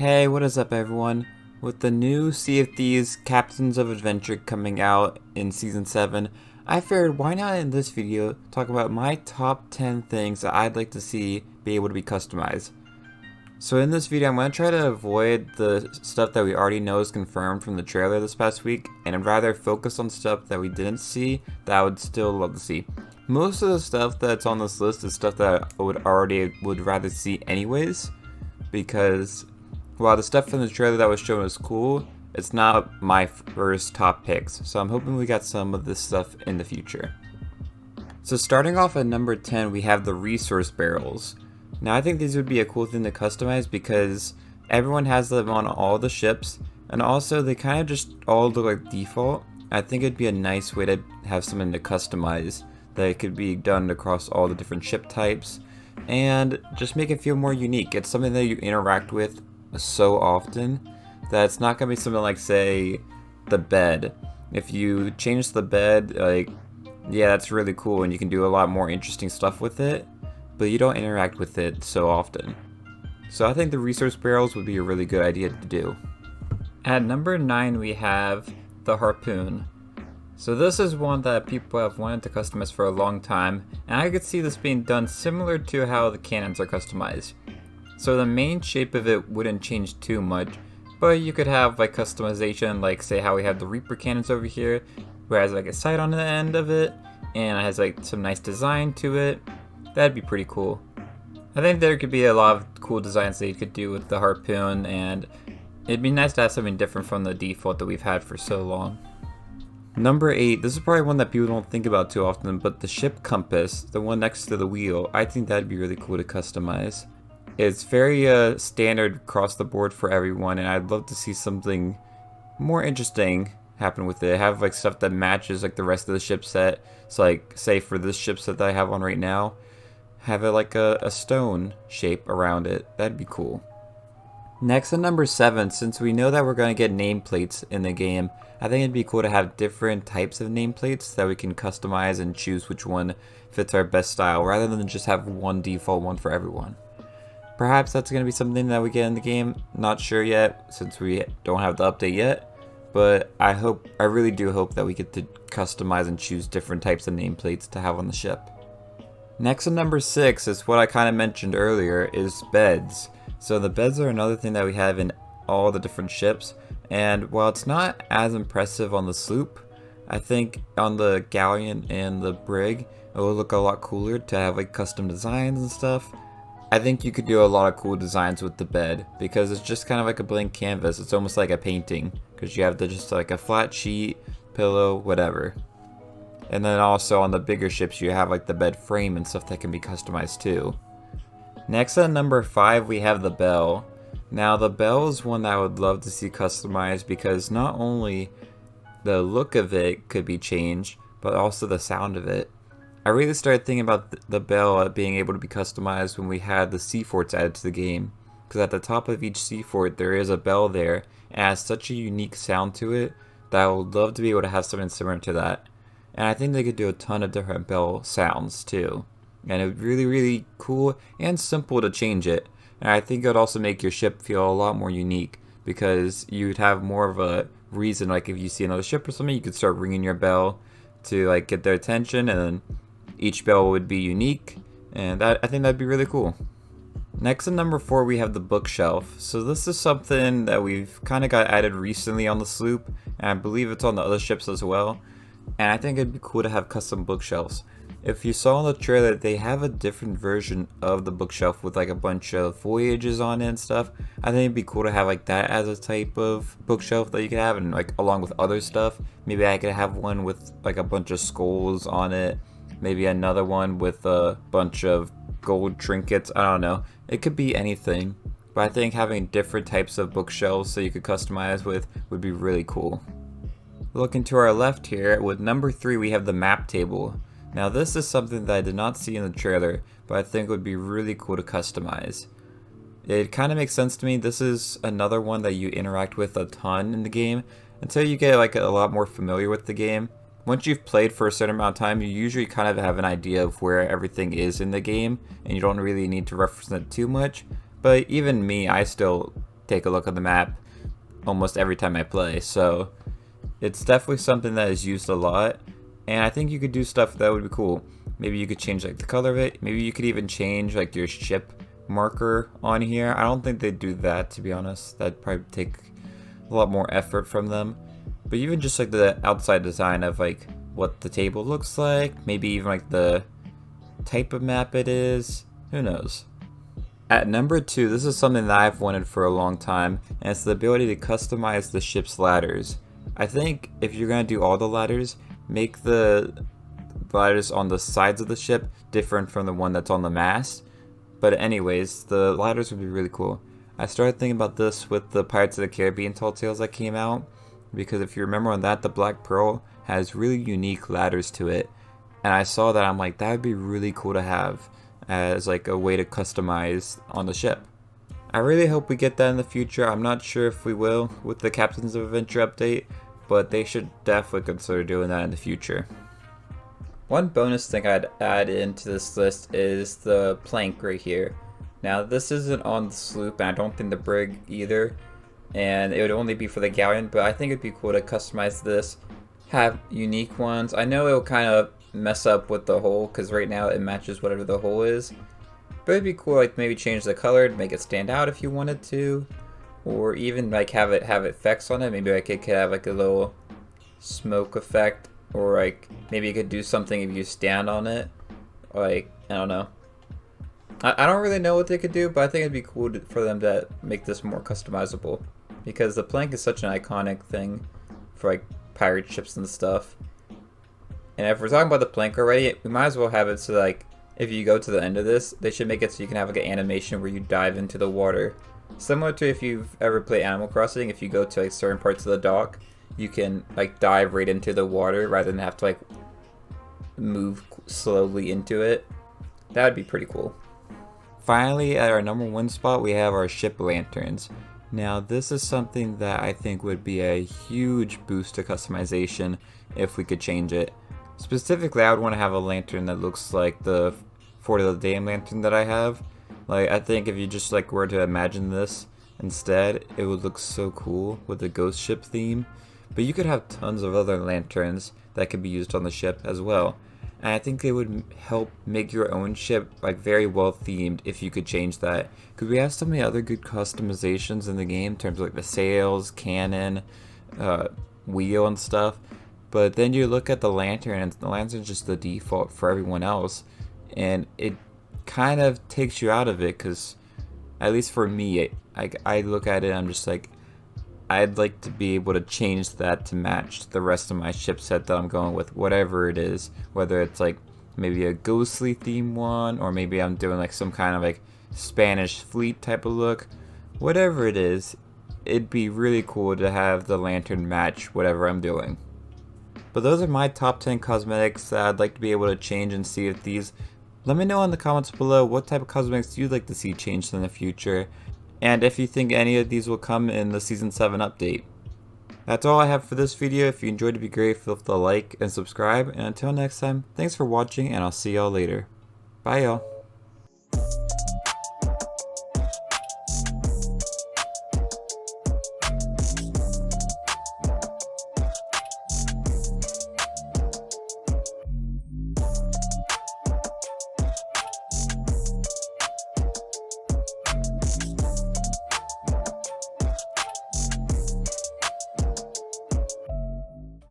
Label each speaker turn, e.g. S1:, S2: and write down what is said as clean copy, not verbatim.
S1: Hey, what is up everyone? With the new Sea of Thieves Captains of Adventure coming out in Season 7, I figured why not in this video talk about my top 10 things that I'd like to see be able to be customized. So in this video I'm going to try to avoid the stuff that we already know is confirmed from the trailer this past week, and I'd rather focus on stuff that we didn't see that I would still love to see. Most of the stuff that's on this list is stuff that I would rather see anyways, because while the stuff in the trailer that was shown is cool, it's not my first top picks, so I'm hoping we got some of this stuff in the future. So starting off at number 10, we have the resource barrels. Now I think these would be a cool thing to customize because everyone has them on all the ships, and also they kind of just all look like default. I think it'd be a nice way to have something to customize that it could be done across all the different ship types and just make it feel more unique. It's something that you interact with so often that it's not gonna be something like, say, the bed. If you change the bed, like, yeah, that's really cool and you can do a lot more interesting stuff with it, but you don't interact with it so often. So I think the resource barrels would be a really good idea to do. At number 9 we have the harpoon. So this is one that people have wanted to customize for a long time, and I could see this being done similar to how the cannons are customized. So the main shape of it wouldn't change too much, but you could have like customization, like say how we have the Reaper cannons over here, where it has like a sight on the end of it, and it has like some nice design to it. That'd be pretty cool. I think there could be a lot of cool designs that you could do with the harpoon, and it'd be nice to have something different from the default that we've had for so long. Number 8, this is probably one that people don't think about too often, but the ship compass, the one next to the wheel, I think that'd be really cool to customize. It's very standard across the board for everyone, and I'd love to see something more interesting happen with it. Have like stuff that matches like the rest of the ship set. So like, say for this ship set that I have on right now, have it like a stone shape around it. That'd be cool. Next at number 7, since we know that we're going to get nameplates in the game, I think it'd be cool to have different types of nameplates that we can customize and choose which one fits our best style, rather than just have one default one for everyone. Perhaps that's going to be something that we get in the game, not sure yet since we don't have the update yet, but I really do hope that we get to customize and choose different types of nameplates to have on the ship. Next at number 6 is what I kind of mentioned earlier, is beds. So the beds are another thing that we have in all the different ships, and while it's not as impressive on the sloop, I think on the galleon and the brig it will look a lot cooler to have like custom designs and stuff. I think you could do a lot of cool designs with the bed because it's just kind of like a blank canvas. It's almost like a painting because you have just like a flat sheet, pillow, whatever. And then also on the bigger ships you have like the bed frame and stuff that can be customized too. Next at number 5 we have the bell. Now the bell is one that I would love to see customized because not only the look of it could be changed, but also the sound of it. I really started thinking about the bell being able to be customized when we had the sea forts added to the game, because at the top of each sea fort there is a bell there, and it has such a unique sound to it that I would love to be able to have something similar to that. And I think they could do a ton of different bell sounds too, and it would be really cool and simple to change it. And I think it would also make your ship feel a lot more unique because you'd have more of a reason, like if you see another ship or something, you could start ringing your bell to like get their attention, and then each bell would be unique, and I think that'd be really cool. Next at number 4 we have the bookshelf. So this is something that we've kind of got added recently on the sloop, and I believe it's on the other ships as well, and I think it'd be cool to have custom bookshelves. If you saw in the trailer, they have a different version of the bookshelf with like a bunch of voyages on it and stuff. I think it'd be cool to have like that as a type of bookshelf that you could have, and like along with other stuff. Maybe I could have one with like a bunch of skulls on it. Maybe another one with a bunch of gold trinkets. I don't know. It could be anything. But I think having different types of bookshelves that you could customize with would be really cool. Looking to our left here, with number 3 we have the map table. Now this is something that I did not see in the trailer, but I think would be really cool to customize. It kind of makes sense to me. This is another one that you interact with a ton in the game until you get like a lot more familiar with the game. Once you've played for a certain amount of time, you usually kind of have an idea of where everything is in the game, and you don't really need to reference it too much. But even me, I still take a look at the map almost every time I play, so it's definitely something that is used a lot, and I think you could do stuff that would be cool. Maybe you could change like the color of it, maybe you could even change like your ship marker on here. I don't think they'd do that, to be honest. That'd probably take a lot more effort from them. But even just like the outside design of like what the table looks like, maybe even like the type of map it is, who knows. At number 2, this is something that I've wanted for a long time, and it's the ability to customize the ship's ladders. I think if you're going to do all the ladders, make the ladders on the sides of the ship different from the one that's on the mast. But anyways, the ladders would be really cool. I started thinking about this with the Pirates of the Caribbean Tall Tales that came out, because if you remember on that, the Black Pearl has really unique ladders to it. And I saw that, I'm like, that would be really cool to have as like a way to customize on the ship. I really hope we get that in the future. I'm not sure if we will with the Captains of Adventure update, but they should definitely consider doing that in the future. One bonus thing I'd add into this list is the plank right here. Now this isn't on the sloop, and I don't think the brig either, and it would only be for the galleon, but I think it'd be cool to customize this, have unique ones. I know it'll kind of mess up with the hull, because right now it matches whatever the hull is, but it'd be cool like maybe change the color to make it stand out if you wanted to, or even like have effects on it. Maybe like it could have like a little smoke effect, or like maybe you could do something if you stand on it, like I don't know. I don't really know what they could do, but I think it'd be cool for them to make this more customizable, because the plank is such an iconic thing for like pirate ships and stuff. And if we're talking about the plank already, we might as well have it so like if you go to the end of this, they should make it so you can have like an animation where you dive into the water. Similar to if you've ever played Animal Crossing, if you go to like certain parts of the dock, you can like dive right into the water rather than have to like move slowly into it. That would be pretty cool. Finally, at our number 1 spot, we have our ship lanterns. Now this is something that I think would be a huge boost to customization if we could change it. Specifically, I would want to have a lantern that looks like the Fort of the Dam lantern that I have. Like, I think if you just like were to imagine this instead, it would look so cool with the ghost ship theme. But you could have tons of other lanterns that could be used on the ship as well. And I think it would help make your own ship like very well themed if you could change that. Because we have so many other good customizations in the game in terms of like the sails, cannon, wheel and stuff. But then you look at the lantern, and the lantern's just the default for everyone else, and it kind of takes you out of it. Because at least for me, I look at it and I'm just like, I'd like to be able to change that to match the rest of my ship set that I'm going with, whatever it is. Whether it's like maybe a ghostly theme one, or maybe I'm doing like some kind of like Spanish fleet type of look. Whatever it is, it'd be really cool to have the lantern match whatever I'm doing. But those are my top 10 cosmetics that I'd like to be able to change in Sea of Thieves. Let me know in the comments below what type of cosmetics you'd like to see changed in the future, and if you think any of these will come in the Season 7 update. That's all I have for this video. If you enjoyed, it'd be great if you left a like and subscribe, and until next time, thanks for watching, and I'll see y'all later. Bye y'all.